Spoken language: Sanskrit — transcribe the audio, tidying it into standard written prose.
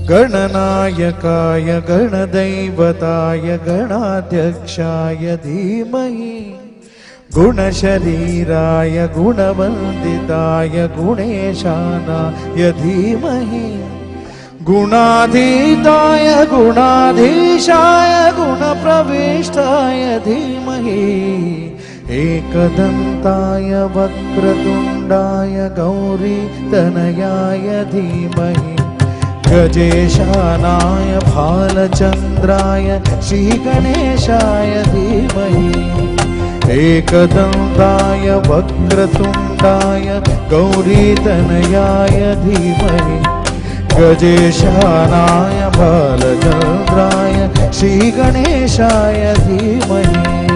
गणनायकाय गणदैवताय गणाध्यक्षाय धीमहि गुणशरीराय गुणवन्दिताय गुणेशानाय धीमहि गुणाधीताय गुणाधीशाय गुणप्रविष्टाय धीमहि एकदन्ताय वक्रतुण्डाय गौरीतनयाय धीमहि गजेशानाय भालचन्द्राय श्रीगणेशाय धीमहि एकदन्ताय वक्रतुण्डाय गौरीतनयाय धीमहि गजेशानाय भालचन्द्राय श्रीगणेशाय धीमहि